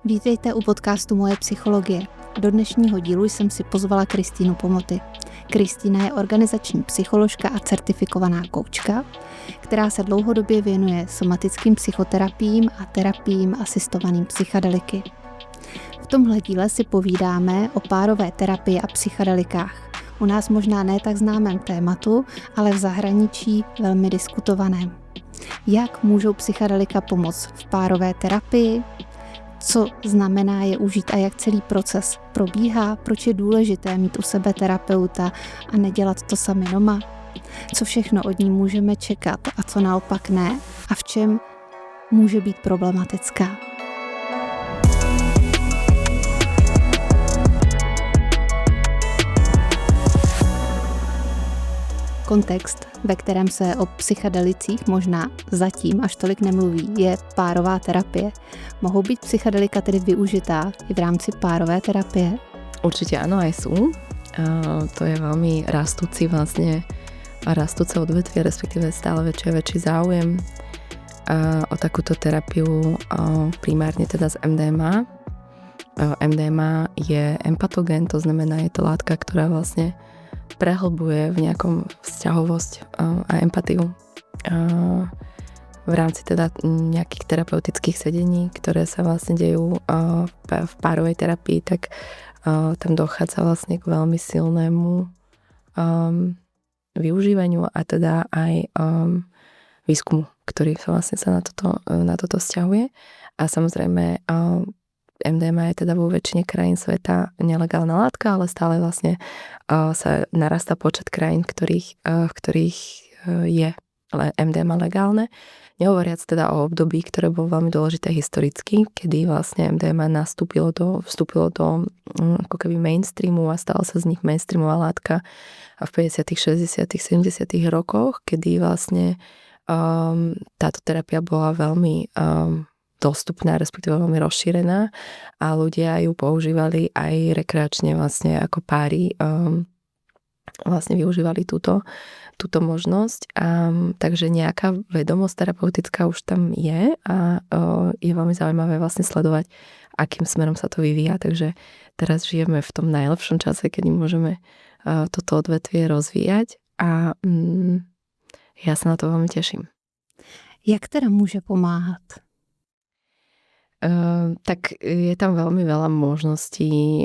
Vítejte u podcastu Moje psychologie. Do dnešního dílu jsem si pozvala Kristýnu Pomoty. Kristýna je organizační psycholožka a certifikovaná koučka, která se dlouhodobě věnuje somatickým psychoterapiím a terapiím asistovaným psychedeliky. V tomhle díle si povídáme o párové terapii a psychedelikách. U nás možná ne tak známém tématu, ale v zahraničí velmi diskutovaném. Jak můžou psychedelika pomoct v párové terapii? Co znamená je užít a jak celý proces probíhá? Proč je důležité mít u sebe terapeuta a nedělat to sami doma? Co všechno od ní můžeme čekat a co naopak ne? A v čem může být problematická? Kontext, ve kterém se o psychedelicích možná zatím až tolik nemluví, je párová terapie. Mohou být psychedelika tedy využitá i v rámci párové terapie? Určite áno, aj sú. To je veľmi rastúce odvetvie, respektíve stále väčší a väčší záujem o takúto terapiu, primárne teda z MDMA. MDMA je empatogén, to znamená, je to látka, ktorá vlastne prehlbuje v nejakom vzťahovosť a empatiu v rámci teda nejakých terapeutických sedení, ktoré sa vlastne dejú v párovej terapii, tak tam dochádza vlastne k veľmi silnému využívaniu a teda aj výskumu, ktorý sa vlastne na toto vzťahuje. A samozrejme MDMA je teda vo väčšine krajín sveta nelegálna látka, ale stále vlastne sa narastá počet krajín, v ktorých je MDMA legálne. Nehovoriac teda o období, ktoré bolo veľmi dôležité historicky, kedy vlastne MDMA vstúpilo do ako keby mainstreamu a stala sa z nich mainstreamová látka v 50., 60., 70. rokoch, kedy vlastne táto terapia bola veľmi dostupná, respektíve veľmi rozšírená a ľudia ju používali aj rekreačne vlastne ako páry, vlastne využívali túto možnosť. Takže nejaká vedomosť terapeutická už tam je a je veľmi zaujímavé vlastne sledovať, akým smerom sa to vyvíja. Takže teraz žijeme v tom najlepšom čase, kedy môžeme toto odvetvie rozvíjať a ja sa na to veľmi teším. Jak teda môže pomáhať? Tak je tam veľmi veľa možností,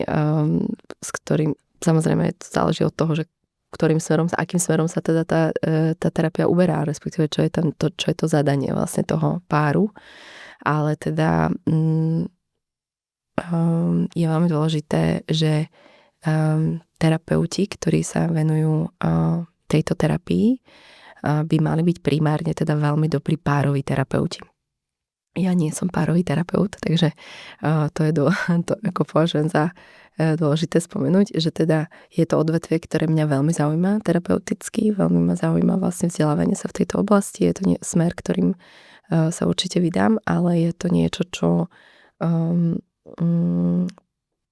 s ktorým samozrejme to záleží od toho, že akým smerom sa teda tá terapia uberá, respektíve čo je to zadanie vlastne toho páru. Ale teda je veľmi dôležité, že terapeuti, ktorí sa venujú tejto terapii, by mali byť primárne teda veľmi dobrí pároví terapeuti. Ja nie som párový terapeut, takže to ako považujem za dôležité spomenúť, že teda je to odvetvie, ktoré mňa veľmi zaujíma terapeuticky, veľmi ma zaujíma vlastne vzdelávanie sa v tejto oblasti, je to smer, ktorým sa určite vydám, ale je to niečo, čo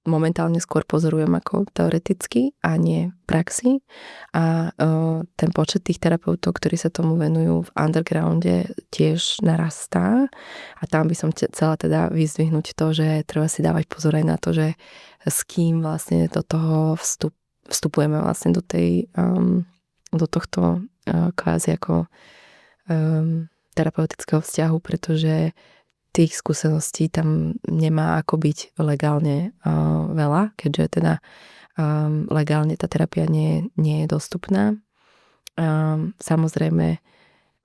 momentálne skôr pozorujem ako teoreticky a nie praxi a ten počet tých terapeutov, ktorí sa tomu venujú v undergrounde tiež narastá a tam by som chcela teda vyzdvihnúť to, že treba si dávať pozor aj na to, že s kým vlastne do toho vstupujeme vlastne do tohto kvázi ako terapeutického vzťahu, pretože tých skúseností tam nemá ako byť legálne veľa, keďže teda legálne tá terapia nie je dostupná. Samozrejme,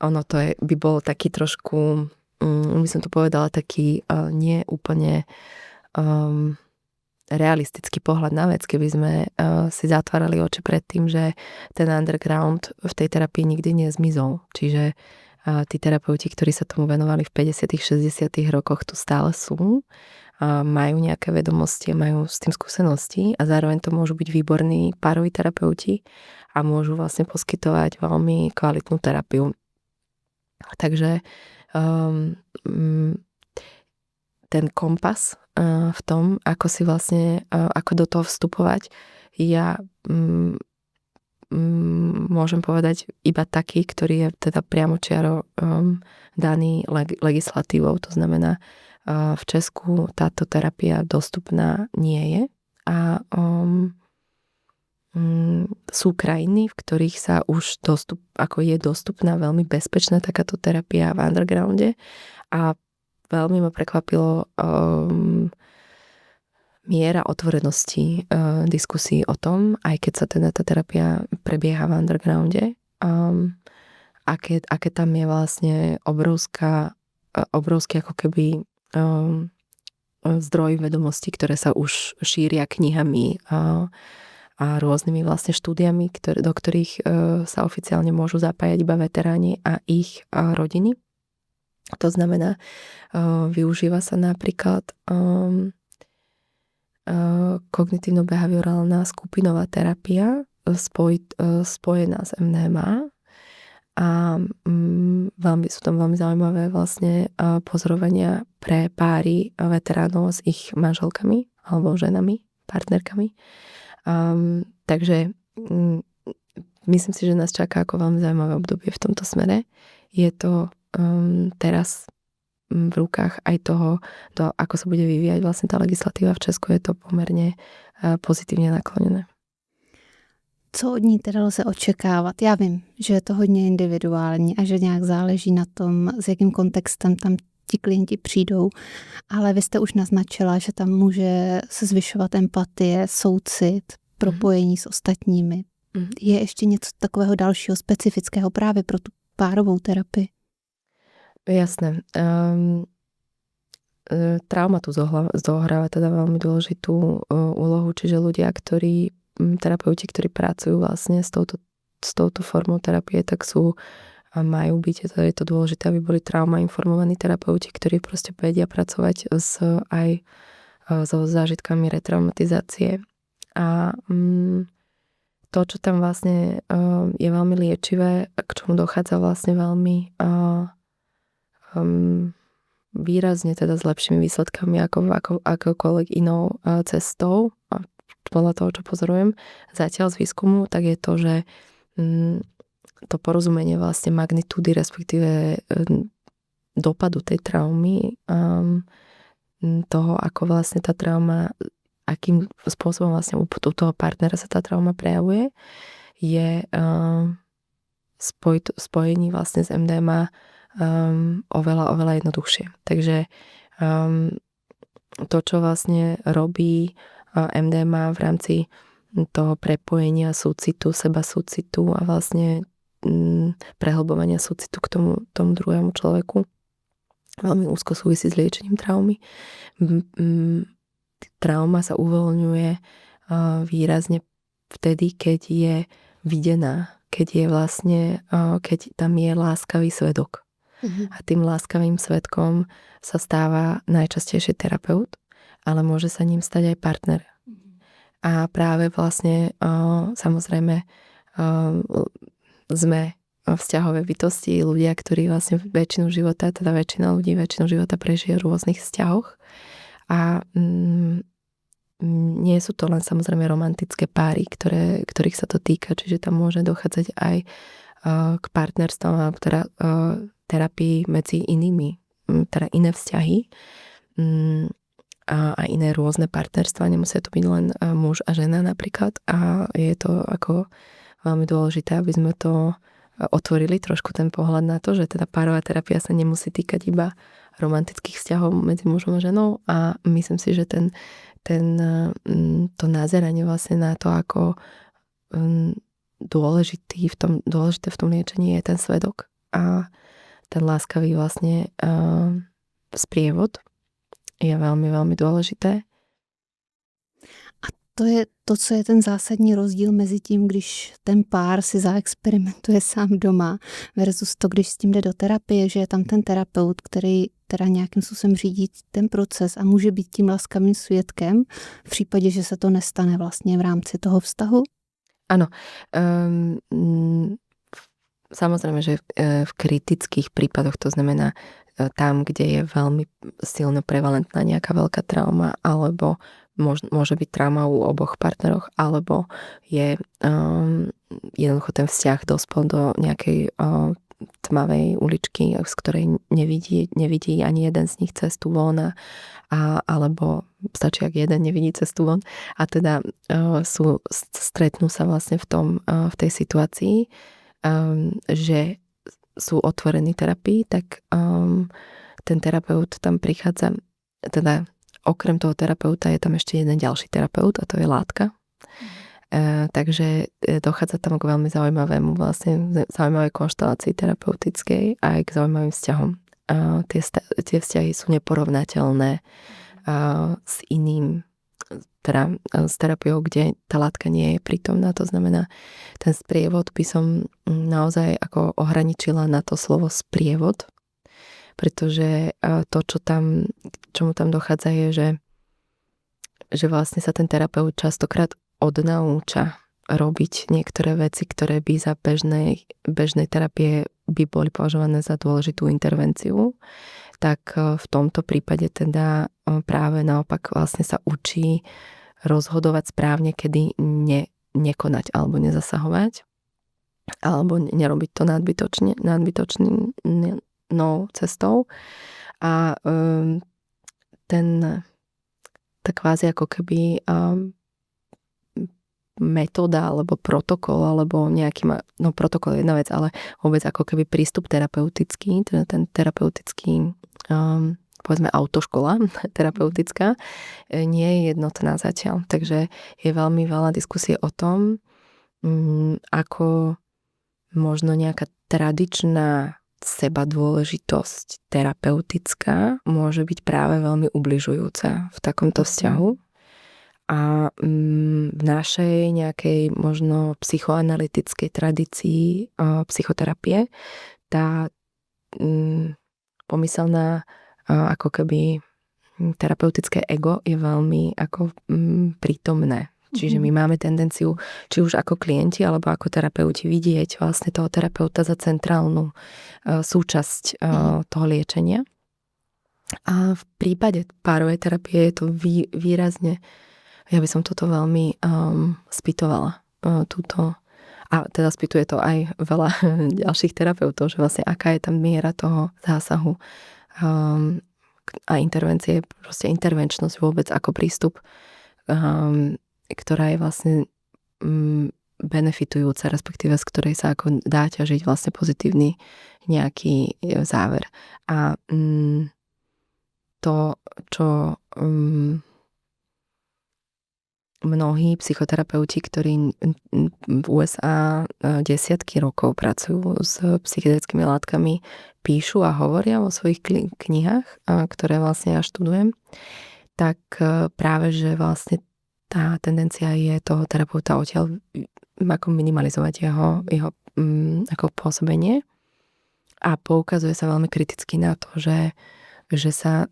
ono to by bol taký trošku, by som to povedala, taký nie úplne realistický pohľad na vec, keby sme si zatvárali oči pred tým, že ten underground v tej terapii nikdy nezmizol. Čiže tí terapeuti, ktorí sa tomu venovali v 50., 60. rokoch, tu stále sú, majú nejaké vedomosti, majú s tým skúsenosti a zároveň to môžu byť výborní pároví terapeuti a môžu vlastne poskytovať veľmi kvalitnú terapiu. Takže ten kompas v tom, ako si vlastne, ako do toho vstupovať, ja môžem povedať iba taký, ktorý je teda priamočiaro daný legislatívou. To znamená, v Česku táto terapia dostupná nie je a sú krajiny, v ktorých sa už ako je dostupná veľmi bezpečná takáto terapia v undergrounde a veľmi ma prekvapilo miera otvorenosti diskusí o tom, aj keď sa teda tá terapia prebieha v undergrounde, aké tam je vlastne obrovský ako keby zdroj vedomostí, ktoré sa už šíria knihami a rôznymi vlastne štúdiami, do ktorých sa oficiálne môžu zapájať iba veteráni a ich rodiny. To znamená, využíva sa napríklad kognitívno-behaviorálna skupinová terapia spojená s MDMA a sú tam veľmi zaujímavé vlastne pozorovania pre páry veteránov s ich manželkami alebo ženami, partnerkami. Takže myslím si, že nás čaká ako veľmi zaujímavé obdobie v tomto smere. Je to teraz v rukách aj toho, ako sa bude vyvíjať vlastne tá legislatíva v Česku, je to pomerne pozitívne naklonené. Co od ní teda lze očekávat? Já vím, že je to hodně individuální a že nějak záleží na tom, s jakým kontextem tam ti klienti přijdou, ale vy jste už naznačila, že tam může se zvyšovat empatie, soucit, propojení s ostatními. Je ještě něco takového dalšího specifického právě pro tu párovou terapii? Jasné. Trauma tu zohráva teda veľmi dôležitú úlohu, čiže ľudia, terapeuti, ktorí pracujú vlastne s touto formou terapie, tak majú byť, je to dôležité, aby boli trauma informovaní terapeuti, ktorí proste vedia pracovať aj so zážitkami retraumatizácie. A to, čo tam vlastne je veľmi liečivé, k čomu dochádza vlastne veľmi výrazne teda s lepšími výsledkami ako akokoľvek inou cestou, podľa toho, čo pozorujem zatiaľ z výskumu, tak je to, že to porozumenie vlastne magnitúdy, respektíve dopadu tej traumy, toho, ako vlastne tá trauma, akým spôsobom vlastne u toho partnera sa tá trauma prejavuje, je spojení vlastne s MDMA oveľa jednoduchšie. Takže to, čo vlastne robí MDMA v rámci toho prepojenia súcitu, seba súcitu a vlastne prehlbovania súcitu k tomu druhému človeku, veľmi úzko súvisí s liečením traumy. Trauma sa uvoľňuje výrazne vtedy, keď je videná, keď tam je láskavý svedok. A tým láskavým svedkom sa stáva najčastejšie terapeut, ale môže sa ním stať aj partner. A práve vlastne samozrejme sme vzťahové bytosti, ľudia, ktorí vlastne väčšinu života prežije v rôznych vzťahoch. A nie sú to len samozrejme romantické páry, ktorých sa to týka, čiže tam môže dochádzať aj k partnerstvom alebo teda terapii medzi inými, teda iné vzťahy a iné rôzne partnerstva. Nemusia to byť len muž a žena napríklad a je to ako veľmi dôležité, aby sme to otvorili trošku ten pohľad na to, že teda párová terapia sa nemusí týkať iba romantických vzťahov medzi mužom a ženou a myslím si, že to nazeranie vlastne na to, ako dôležité v tom liečení je ten svedok a ten láskavý vlastne sprievod je veľmi, veľmi dôležité. A to je to, co je ten zásadní rozdíl mezi tím, když ten pár si zaexperimentuje sám doma versus to, když s tím jde do terapie, že je tam ten terapeut, který teda nějakým způsobem řídí ten proces a může být tím láskavým svědkem v případě, že se to nestane vlastně v rámci toho vztahu? Áno. Samozrejme, že v kritických prípadoch, to znamená tam, kde je veľmi silno prevalentná nejaká veľká trauma, alebo môže byť trauma u oboch partneroch, alebo je jednoducho ten vzťah dospel do nejakej tmavej uličky, z ktorej nevidí ani jeden z nich cestu von alebo stačí, ak jeden nevidí cestu von a teda stretnú sa vlastne v tej situácii, že sú otvorení terapii, tak ten terapeut tam prichádza, teda okrem toho terapeuta je tam ešte jeden ďalší terapeut a to je látka. Takže dochádza tam k veľmi zaujímavému vlastne zaujímavej konštelácii terapeutickej aj k zaujímavým vzťahom. Tie vzťahy sú neporovnateľné s iným, teda s terapiou, kde tá látka nie je prítomná. To znamená, ten sprievod by som naozaj ako ohraničila na to slovo sprievod, pretože to, čomu tam dochádza, je, že vlastne sa ten terapeut častokrát odnauča robiť niektoré veci, ktoré by za bežnej terapie by boli považované za dôležitú intervenciu, tak v tomto prípade teda práve naopak vlastne sa učí rozhodovať správne, kedy nekonať alebo nezasahovať, alebo nerobiť to nadbytočnou cestou. A tá kvázi ako keby metóda alebo protokol alebo protokol je jedna vec, ale vôbec ako keby prístup terapeutický, teda ten terapeutický povedzme autoškola terapeutická nie je jednotná zatiaľ. Takže je veľmi veľa diskusie o tom, ako možno nejaká tradičná seba dôležitosť terapeutická môže byť práve veľmi ubližujúca v takomto vzťahu. A v našej nejakej možno psychoanalytickej tradícii psychoterapie tá pomyselná ako keby terapeutické ego je veľmi ako prítomné. Čiže my máme tendenciu, či už ako klienti alebo ako terapeuti vidieť vlastne toho terapeuta za centrálnu súčasť toho liečenia. A v prípade párovej terapie je to výrazne. Ja by som toto veľmi spýtovala. A teda spýtuje to aj veľa ďalších terapeutov, že vlastne aká je tam miera toho zásahu a intervencie, proste intervenčnosť vôbec ako prístup, ktorá je vlastne benefitujúca, respektíve z ktorej sa ako dá ťažiť vlastne pozitívny nejaký záver. A to, čo mnohí psychoterapeuti, ktorí v USA desiatky rokov pracujú s psychedelickými látkami, píšu a hovoria vo svojich knihách, ktoré vlastne ja študujem, tak práve, že vlastne tá tendencia je toho terapeuta odtiaľ ako minimalizovať jeho ako pôsobenie a poukazuje sa veľmi kriticky na to, že sa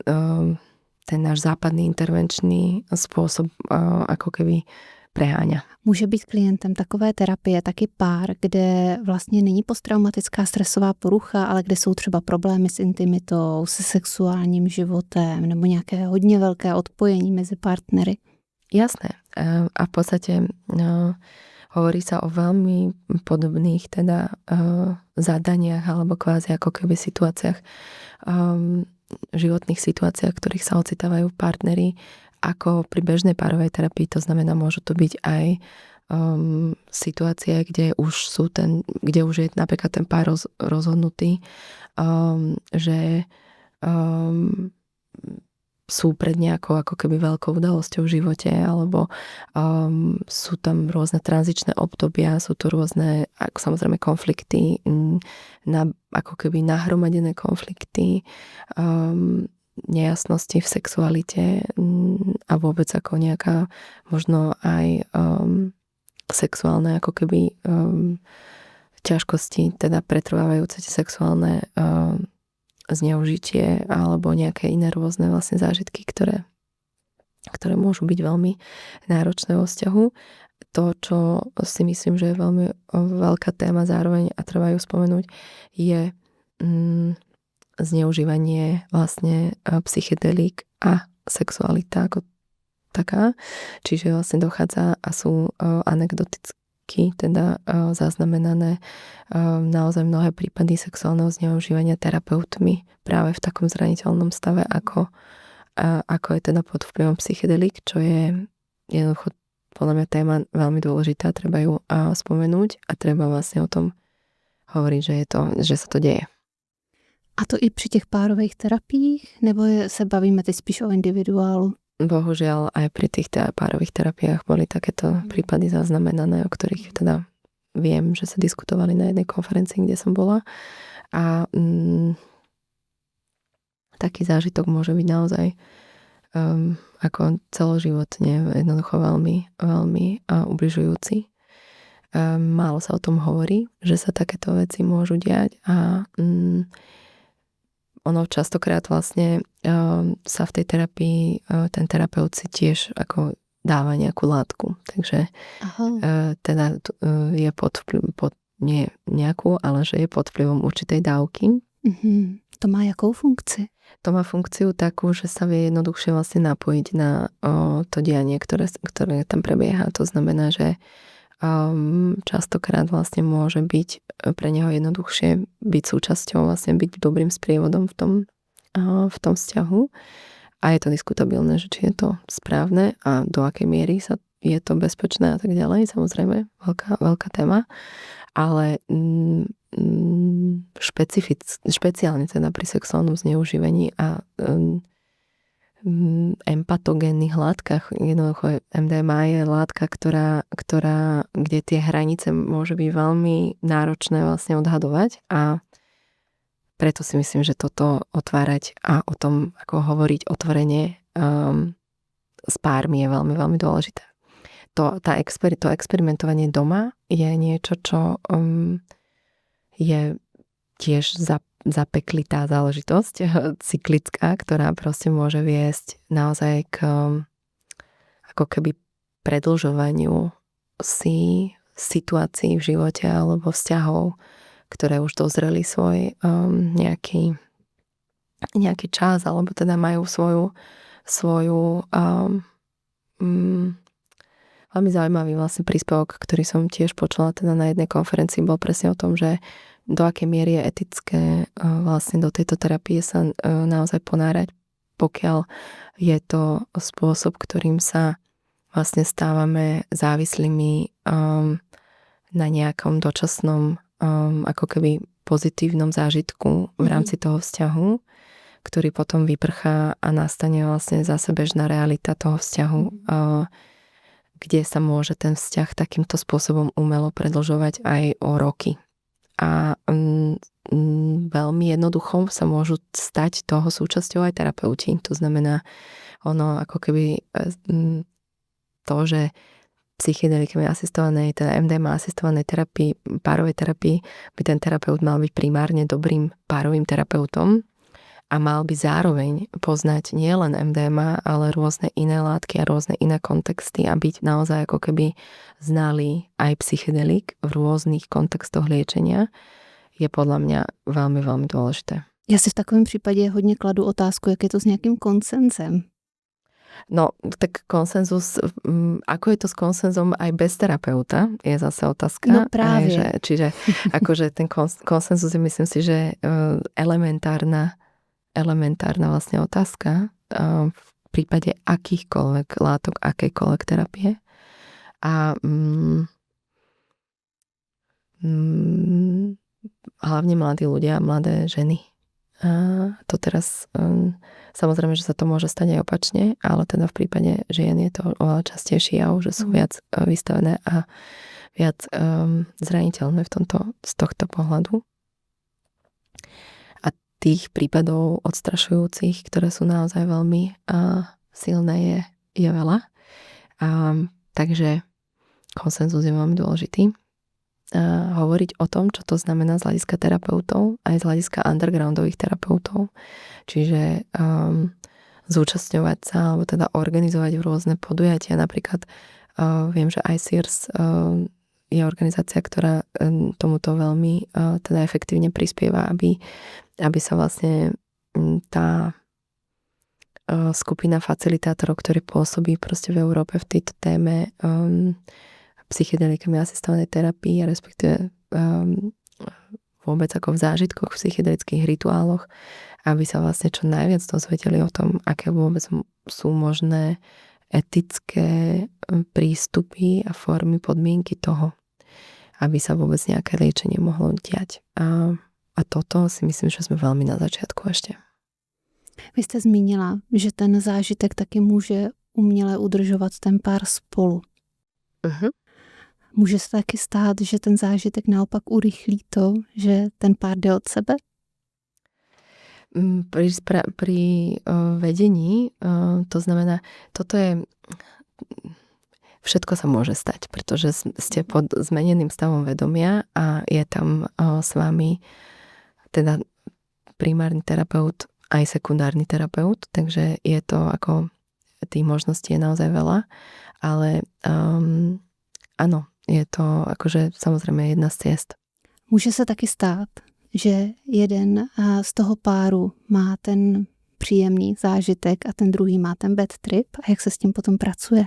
ten náš západný intervenčný spôsob ako keby preháňa. Může být klientem takové terapie taky pár, kde vlastně není posttraumatická stresová porucha, ale kde jsou třeba problémy s intimitou, se sexuálním životem nebo nějaké hodně velké odpojení mezi partnery? Jasné. A v podstate hovorí sa o veľmi podobných teda zadaniach alebo kvázi ako keby situáciách, životných situáciách, v ktorých sa ocitávajú partneri ako pri bežnej párovej terapii. To znamená, môžu to byť aj situácie, kde už je napríklad ten pár rozhodnutý, že sú pred nejakou ako keby veľkou udalosťou v živote, alebo sú tam rôzne tranzičné obdobia, sú to rôzne ako samozrejme konflikty, ako keby nahromadené konflikty, nejasnosti v sexualite a vôbec ako nejaká možno aj sexuálne ako keby ťažkosti, teda pretrvávajúce sexuálne zneužitie alebo nejaké iné rôzne vlastne zážitky, ktoré môžu byť veľmi náročné vo vzťahu. To, čo si myslím, že je veľmi veľká téma zároveň a treba ju spomenúť, je zneužívanie vlastne psychedelík a sexualita ako taká. Čiže vlastne dochádza a sú anekdoticky roky teda zaznamenané naozaj mnohé prípady sexuálneho zneužívania terapeutmi práve v takom zraniteľnom stave, ako je teda pod vplyvom psychedelik, čo je jednoducho podľa mňa téma veľmi dôležitá, treba ju spomenúť a treba vlastne o tom hovoriť, že sa to deje. A to i při těch párových terapiích? Nebo se bavíme teď spíš o individuálu? Bohužiaľ aj pri tých párových terapiách boli takéto prípady zaznamenané, o ktorých teda viem, že sa diskutovali na jednej konferencii, kde som bola. A taký zážitok môže byť naozaj ako celoživotne jednoducho veľmi, veľmi ubližujúci. Málo sa o tom hovorí, že sa takéto veci môžu diať a ono častokrát vlastne sa v tej terapii ten terapeut si tiež ako dáva nejakú látku. Takže teda je nie nejakú, ale že je pod vplyvom určitej dávky. Mm-hmm. To má jakou funkci? To má funkciu takú, že sa vie jednoduchšie vlastne napojiť na to dianie, ktoré tam prebieha. To znamená, že častokrát vlastne môže byť pre neho jednoduchšie byť súčasťou, vlastne byť dobrým sprievodom v tom vzťahu. A je to diskutabilné, že či je to správne a do akej miery je to bezpečné a tak ďalej. Samozrejme, veľká téma. Ale špeciálne teda pri sexuálnom zneužívaní a empatogénnych látkach. Jednoducho MDMA je látka, kde tie hranice môže byť veľmi náročné vlastne odhadovať a preto si myslím, že toto otvárať a o tom, ako hovoriť otvorene s pármi je veľmi, veľmi dôležité. To experimentovanie doma je niečo, čo je tiež zapeklitá záležitosť cyklická, ktorá proste môže viesť naozaj k ako keby predĺžovaniu si situácií v živote alebo vzťahov, ktoré už dozreli svoj nejaký čas alebo teda majú svoju veľmi zaujímavý vlastne príspevok, ktorý som tiež počula teda na jednej konferencii, bol presne o tom, že do akej miery je etické vlastne do tejto terapie sa naozaj ponárať, pokiaľ je to spôsob, ktorým sa vlastne stávame závislými na nejakom dočasnom ako keby pozitívnom zážitku v rámci toho vzťahu, ktorý potom vyprchá a nastane vlastne zase bežná realita toho vzťahu, kde sa môže ten vzťah takýmto spôsobom umelo predĺžovať aj o roky. A veľmi jednoducho sa môžu stať toho súčasťou aj terapeuti. To znamená, ono ako keby to, že psychedelikami asistovanej, teda MDMA asistovanej terapii, párovej terapii, by ten terapeut mal byť primárne dobrým párovým terapeutom a mal by zároveň poznať nielen MDMA, ale rôzne iné látky a rôzne iné kontexty a byť naozaj ako keby znalý aj psychedelik v rôznych kontextoch liečenia je podľa mňa veľmi, veľmi dôležité. Já si v takovém případě hodně kladu otázku, jak je to s nějakým konsenzem. No, tak konsenzus, ako je to s konsenzom aj bez terapeuta, je zase otázka. No právě. Čiže akože ten konsenzus je, myslím si, že elementárna vlastne otázka v prípade akýchkoľvek látok, akejkoľvek terapie. A hlavne mladí ľudia, mladé ženy. A to teraz samozrejme, že sa to môže stať aj opačne, ale teda v prípade žien je to oveľa častejšie jav, že sú viac vystavené a viac zraniteľné z tohto pohľadu. A tých prípadov odstrašujúcich, ktoré sú naozaj veľmi silné, je veľa. Takže konsenzus je veľmi dôležitý. Hovoriť o tom, čo to znamená z hľadiska terapeutov, aj z hľadiska undergroundových terapeutov. Čiže zúčastňovať sa, alebo teda organizovať rôzne podujatia. Napríklad viem, že ICEERS je organizácia, ktorá tomuto veľmi teda efektívne prispieva, aby sa vlastne tá skupina facilitátorov, ktorí pôsobí proste v Európe v tejto téme, psychedelikami asistovanej terapii, respektíve vôbec ako v zážitkoch, v psychedelických rituáloch, aby sa vlastne čo najviac dozvedeli o tom, aké vôbec sú možné etické prístupy a formy, podmienky toho, aby sa vôbec nejaké liečenie mohlo diať. A toto si myslím, že sme veľmi na začiatku ešte. Vy jste zmínila, že ten zážitek taky může uměle udržovat ten pár spolu. Uh-huh. Může se taky stát, že ten zážitek naopak urychlí to, že ten pár jde od sebe? Pri vedení, to znamená, toto je, všetko sa môže stať, pretože ste pod zmeneným stavom vedomia a je tam s vami teda primárny terapeut aj sekundárny terapeut, takže je to ako, tých možností je naozaj veľa, ale áno, je to akože samozrejme jedna z ciest. Může se taky stát, že jeden z toho páru má ten příjemný zážitek a ten druhý má ten bad trip a jak se s tím potom pracuje?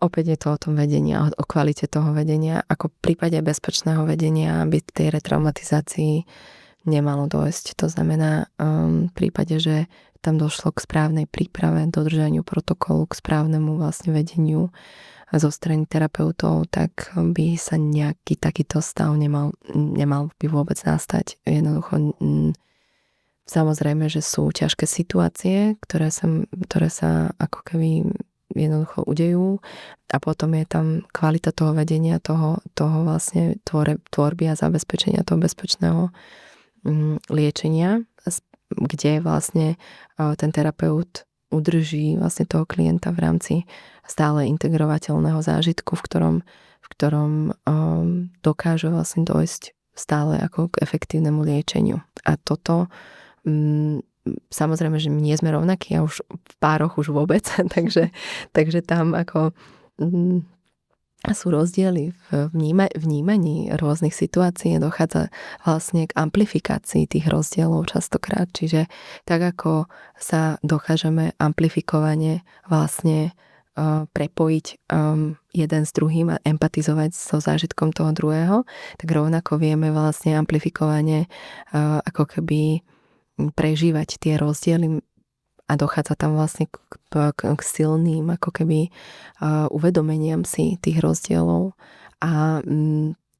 Opäť je to o tom vedení a o kvalite toho vedenia, ako v prípade bezpečného vedenia, aby k tej retraumatizácii nemalo dojsť. To znamená v prípade, že tam došlo k správnej príprave, dodržaniu protokolu, k správnemu vlastne vedeniu zo strany terapeutov, tak by sa nejaký takýto stav nemal by vôbec nastať. Jednoducho samozrejme, že sú ťažké situácie, ktoré sa ako keby jednoducho udejú a potom je tam kvalita toho vedenia, toho vlastne tvorby a zabezpečenia toho bezpečného liečenia, kde vlastne ten terapeut udrží vlastne toho klienta v rámci stále integrovateľného zážitku, v ktorom dokáže vlastne dojsť stále ako k efektívnemu liečeniu. A toto samozrejme, že my nie sme rovnakí a už v pároch už vôbec, takže tam ako sú rozdiely v vnímaní rôznych situácií, dochádza vlastne k amplifikácii tých rozdielov častokrát. Čiže tak ako sa dokážeme amplifikovane vlastne prepojiť jeden s druhým a empatizovať so zážitkom toho druhého, tak rovnako vieme vlastne amplifikovane ako keby prežívať tie rozdiely a dochádza tam vlastne k silným ako keby uvedomeniam si tých rozdielov a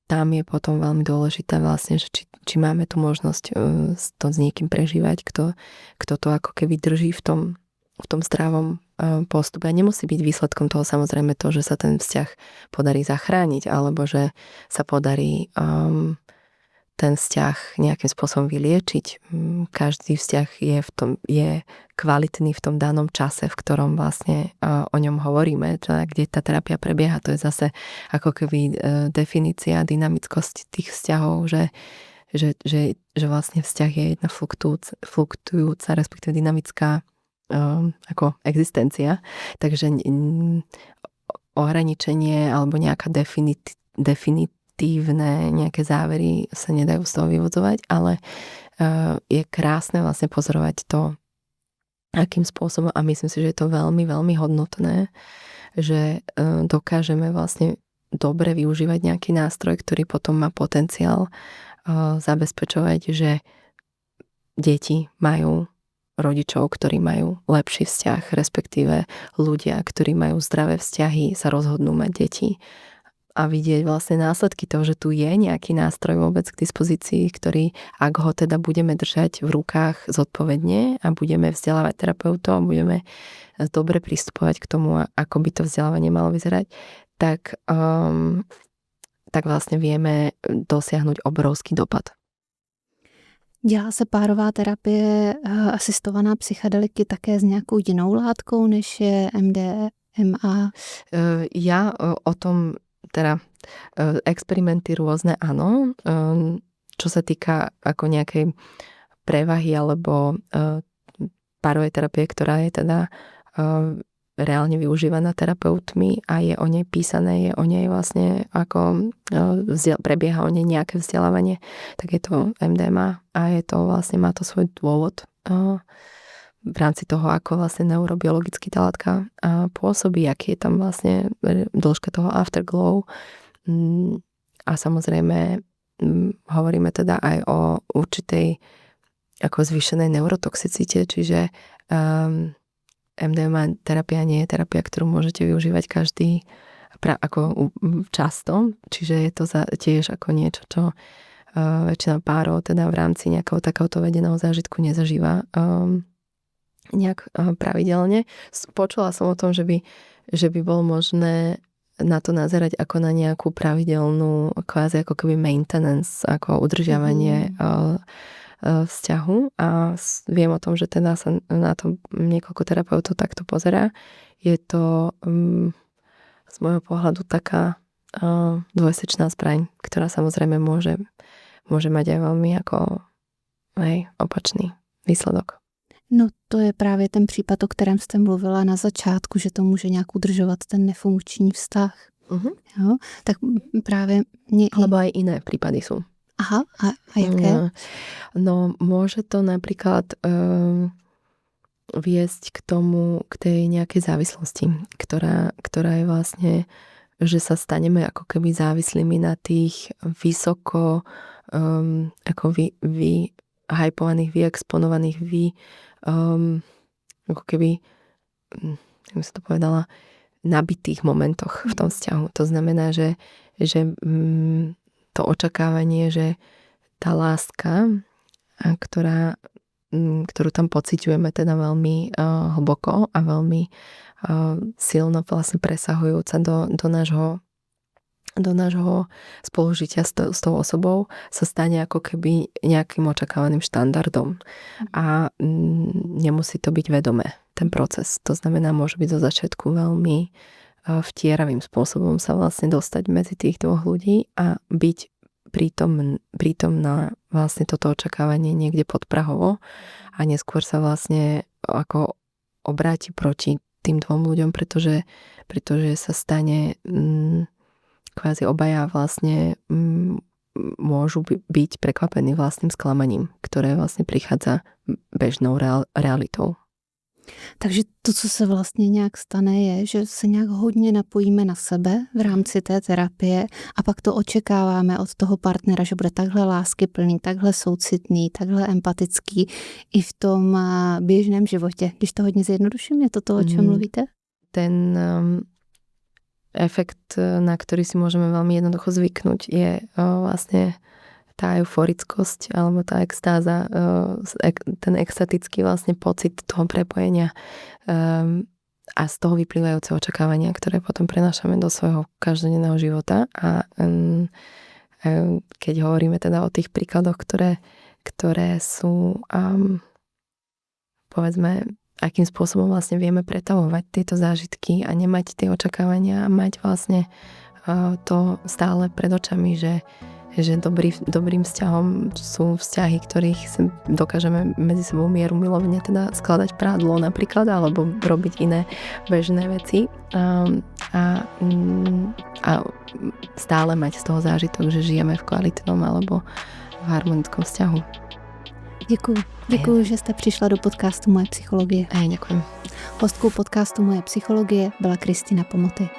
tam je potom veľmi dôležité vlastne, že či máme tu možnosť to s niekým prežívať, kto to ako keby drží v tom zdravom postupe. A nemusí byť výsledkom toho samozrejme to, že sa ten vzťah podarí zachrániť alebo že sa podarí ten vzťah nejakým spôsobom vyliečiť. Každý vzťah je kvalitný v tom danom čase, v ktorom vlastne o ňom hovoríme, kde tá terapia prebieha. To je zase ako keby definícia dynamickosti tých vzťahov, že vlastne vzťah je jedna fluktujúca, respektíve dynamická ako existencia. Takže ohraničenie alebo nejaká definitívne nejaké závery sa nedajú z toho vyvodzovať, ale je krásne vlastne pozorovať to, akým spôsobom, a myslím si, že je to veľmi, veľmi hodnotné, že dokážeme vlastne dobre využívať nejaký nástroj, ktorý potom má potenciál zabezpečovať, že deti majú rodičov, ktorí majú lepší vzťah, respektíve ľudia, ktorí majú zdravé vzťahy, sa rozhodnú mať deti a vidieť vlastne následky toho, že tu je nejaký nástroj vôbec k dispozícii, ktorý, ak ho teda budeme držať v rukách zodpovedne a budeme vzdelávať terapeutov a budeme dobre pristupovať k tomu, ako by to vzdelávanie malo vyzerať, tak vlastne vieme dosiahnuť obrovský dopad. Dělá se párová terapie asistovaná psychedeliky také s nějakou jinou látkou, než je MDMA? Ja o tom teda experimenty rôzne, áno. Čo sa týka ako nejakej prevahy alebo párovej terapie, ktorá je teda reálne využívaná terapeutmi a je o nej písané, je o nej vlastne ako prebieha o nej nejaké vzdelávanie, tak je to MDMA a je to vlastne, má to svoj dôvod v rámci toho, ako vlastne neurobiologicky tá látka pôsobí, aký je tam vlastne dĺžka toho afterglow A samozrejme hovoríme teda aj o určitej ako zvýšenej neurotoxicite, čiže MDMA terapia nie je terapia, ktorú môžete využívať každý ako často, čiže je to tiež ako niečo, čo väčšina párov teda v rámci nejakého takéhoto vedeného zážitku nezažíva nejak pravidelne. Počula som o tom, že by bolo možné na to nazerať ako na nejakú pravidelnú kvázi ako keby maintenance, ako udržiavanie vzťahu a viem o tom, že teda sa na to niekoľko terapeutov takto pozerá. Je to z môjho pohľadu taká dvojsečná zbraň, ktorá samozrejme môže mať aj veľmi ako opačný výsledok. No to je právě ten případ, o kterém jste mluvila na začátku, že to může nějak udržovat ten nefunkční vztah. Jo? Tak právě Alebo aj iné prípady sú. Aha, a jaké? No môže to napríklad viesť k tej nejakej závislosti, ktorá je vlastne, že sa staneme ako keby závislými na tých vysoko ako hypovaných, vyexponovaných, ako keby, jak by sa to povedala, nabitých momentoch v tom vzťahu. To znamená, že to očakávanie, že tá láska, ktorú tam pociťujeme teda veľmi hlboko a veľmi silno vlastne presahujúca do nášho spolužitia s tou osobou, sa stane ako keby nejakým očakávaným štandardom. A nemusí to byť vedomé, ten proces. To znamená, môže byť zo začiatku veľmi vtieravým spôsobom sa vlastne dostať medzi tých dvoch ľudí a byť prítomná vlastne toto očakávanie niekde podprahovo a neskôr sa vlastne ako obráti proti tým dvom ľuďom, pretože sa stane kvázi obaja vlastne môžu byť prekvapení vlastným sklamaním, ktoré vlastne prichádza bežnou realitou. Takže to, co se vlastně nějak stane, je, že se nějak hodně napojíme na sebe v rámci té terapie a pak to očekáváme od toho partnera, že bude takhle láskyplný, takhle soucitný, takhle empatický i v tom běžném životě. Když to hodně zjednoduším, je to to, o čem mluvíte? Ten efekt, na ktorý si môžeme veľmi jednoducho zvyknúť, je vlastne tá euforickosť alebo tá extáza, ten extatický vlastne pocit toho prepojenia a z toho vyplývajúce očakávania, ktoré potom prenášame do svojho každodenného života. A keď hovoríme teda o tých príkladoch, ktoré sú povedzme, akým spôsobom vlastne vieme pretavovať tieto zážitky a nemať tie očakávania a mať vlastne to stále pred očami, že dobrým vzťahom sú vzťahy, ktorých si dokážeme medzi sebou mieru milovne teda skladať prádlo napríklad, alebo robiť iné bežné veci a stále mať z toho zážitok, že žijeme v kvalitnom alebo v harmonickom vzťahu. Děkuju, že jste přišla do podcastu Moje psychologie. Děkuji. Hostkou podcastu Moje psychologie byla Kristina Pomoty.